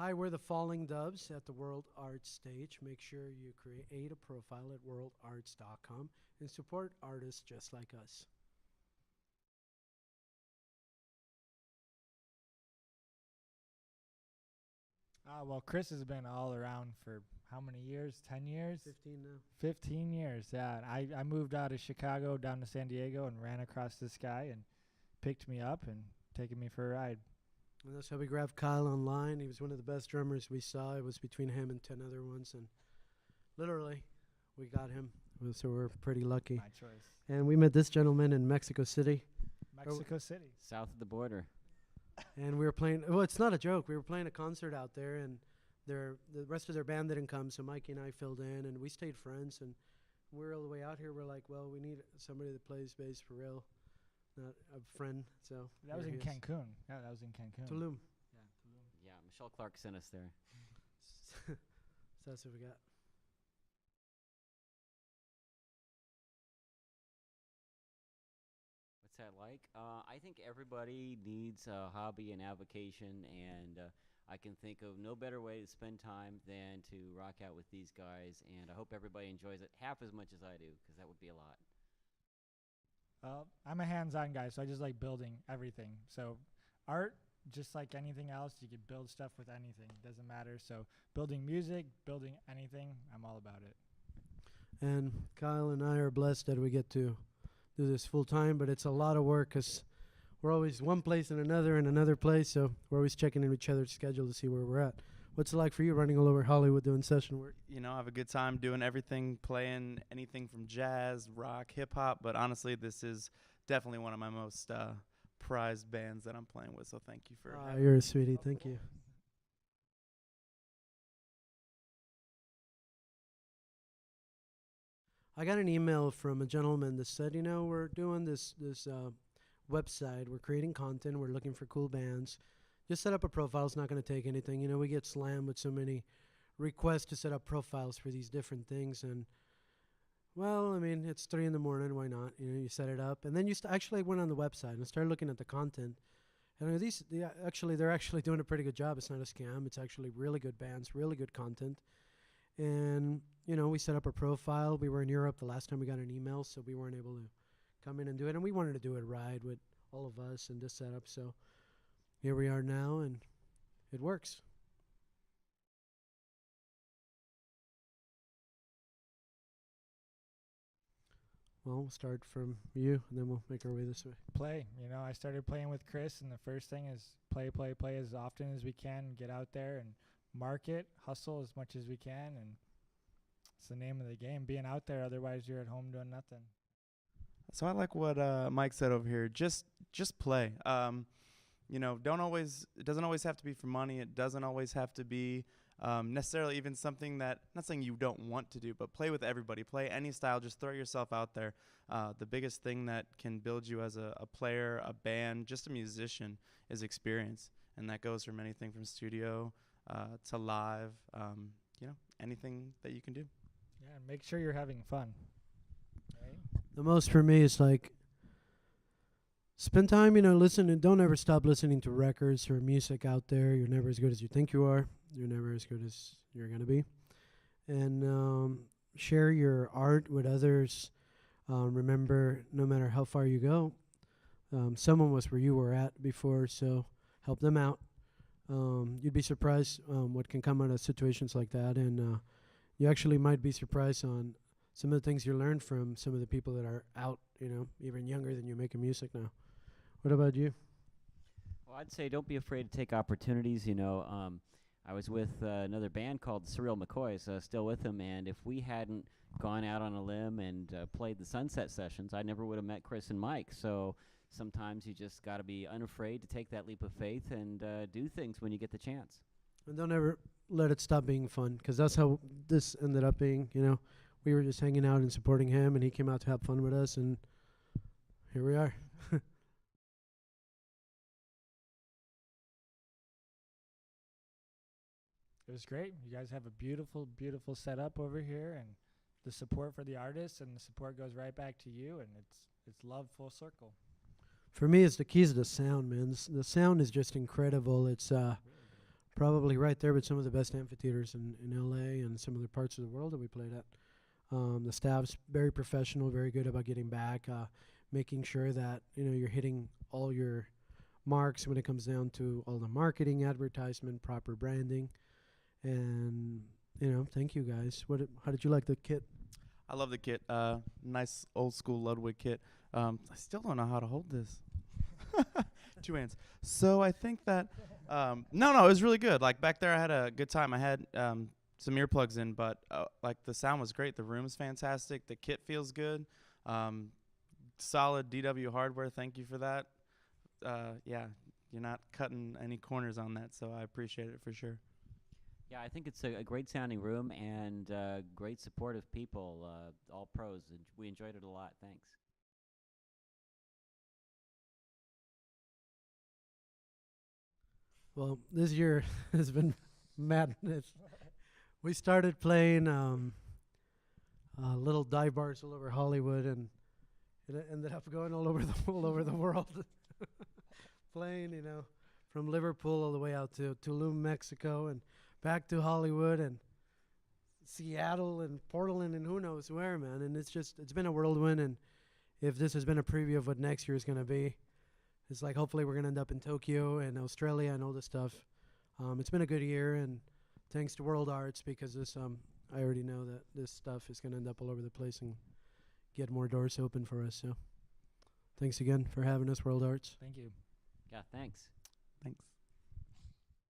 Hi, we're the Falling Doves at the World Arts stage. Make sure you create a profile at worldarts.com and support artists just like us. Well, Chris has been all around for how many years? 10 years? 15 now. 15 years, yeah. I moved out of Chicago down to San Diego and ran across this guy and picked me up and taken me for a ride. And that's how we grabbed Kyle online. He was one of the best drummers we saw. It was between him and 10 other ones. And literally, we got him. So we're pretty lucky. My choice. And we met this gentleman in Mexico City. Mexico City. South of the border. And we were playing, well, it's not a joke. We were playing a concert out there, and the rest of their band didn't come, so Mikey and I filled in, and we stayed friends. And we're all the way out here. We're like, well, we need somebody that plays bass for real, not a friend. So That was here in he is. Cancun. Yeah, that was in Cancun. Tulum. Yeah, Tulum. Yeah, Michelle Clark sent us there. So that's what we got. What's that like? I think everybody needs a hobby and avocation, and I can think of no better way to spend time than to rock out with these guys, and I hope everybody enjoys it half as much as I do, because that would be a lot. I'm a hands-on guy, so I just like building everything. So art, just like anything else, you could build stuff with anything. Doesn't matter. So building music, building anything, I'm all about it. And Kyle and I are blessed that we get to do this full time, but it's a lot of work because we're always one place and another place. So we're always checking in each other's schedule to see where we're at. What's it like for you running all over Hollywood doing session work? You know, I have a good time doing everything, playing anything from jazz, rock, hip hop. But honestly, this is definitely one of my most prized bands that I'm playing with. So thank you for. You're a sweetie. Thank you. I got an email from a gentleman that said, you know, we're doing this website. We're creating content. We're looking for cool bands. Just set up a profile. It's not going to take anything. You know, we get slammed with so many requests to set up profiles for these different things. And, well, I mean, it's 3 in the morning. Why not? You know, you set it up. And then you actually went on the website and started looking at the content. And they're actually doing a pretty good job. It's not a scam. It's actually really good bands, really good content. And, you know, we set up a profile. We were in Europe the last time we got an email, so we weren't able to come in and do it. And we wanted to do it right with all of us and this setup. So here we are now, and it works. Well, we'll start from you, and then we'll make our way this way. Play. You know, I started playing with Chris, and the first thing is play as often as we can. Get out there and market, hustle as much as we can, and it's the name of the game. Being out there, otherwise you're at home doing nothing. So I like what Mike said over here. Just play. You know, it doesn't always have to be for money. It doesn't always have to be necessarily even something that, not saying you don't want to do, but play with everybody. Play any style. Just throw yourself out there. The biggest thing that can build you as a player, a band, just a musician is experience. And that goes from anything from studio to live, you know, anything that you can do. Yeah, and make sure you're having fun. Right? The most for me is like spend time, you know, listen, and don't ever stop listening to records or music out there. You're never as good as you think you are. You're never as good as you're going to be. And share your art with others. Remember, no matter how far you go, someone was where you were at before, so help them out. You'd be surprised what can come out of situations like that. And you actually might be surprised on some of the things you learn from some of the people that are out, you know, even younger than you making music now. What about you? Well, I'd say don't be afraid to take opportunities. You know, I was with another band called Cyril McCoy's, still with him, and if we hadn't gone out on a limb and played the Sunset Sessions, I never would have met Chris and Mike. So sometimes you just got to be unafraid to take that leap of faith and do things when you get the chance. And don't ever let it stop being fun, because that's how this ended up being, you know. We were just hanging out and supporting him, and he came out to have fun with us, and here we are. It was great. You guys have a beautiful, beautiful setup over here, and the support for the artists, and the support goes right back to you, and it's love full circle. For me, it's the keys to the sound, man. The sound is just incredible. It's probably right there with some of the best amphitheaters in LA and some other parts of the world that we played at. The staff's very professional, very good about getting back, making sure that you're hitting all your marks when it comes down to all the marketing, advertisement, proper branding, and thank you guys. How did you like the kit? I love the kit. Nice old school Ludwig kit. I still don't know how to hold this. 2 hands. So I think that no, it was really good. Like back there, I had a good time. I had some earplugs in, but like the sound was great. The room is fantastic. The kit feels good. Solid DW hardware. Thank you for that. Yeah, you're not cutting any corners on that, so I appreciate it for sure. Yeah, I think it's a great sounding room and great supportive people, all pros. And we enjoyed it a lot. Thanks. Well, this year has been madness. We started playing little dive bars all over Hollywood, and it ended up going all over the world. Playing, from Liverpool all the way out to Tulum, Mexico, and back to Hollywood and Seattle and Portland and who knows where, man. And it's been a whirlwind. And if this has been a preview of what next year is going to be, it's like hopefully we're going to end up in Tokyo and Australia and all this stuff. It's been a good year, and thanks to WorldArts, because this I already know that this stuff is going to end up all over the place and get more doors open for us. So thanks again for having us, WorldArts. Thank you. Yeah, thanks. Thanks.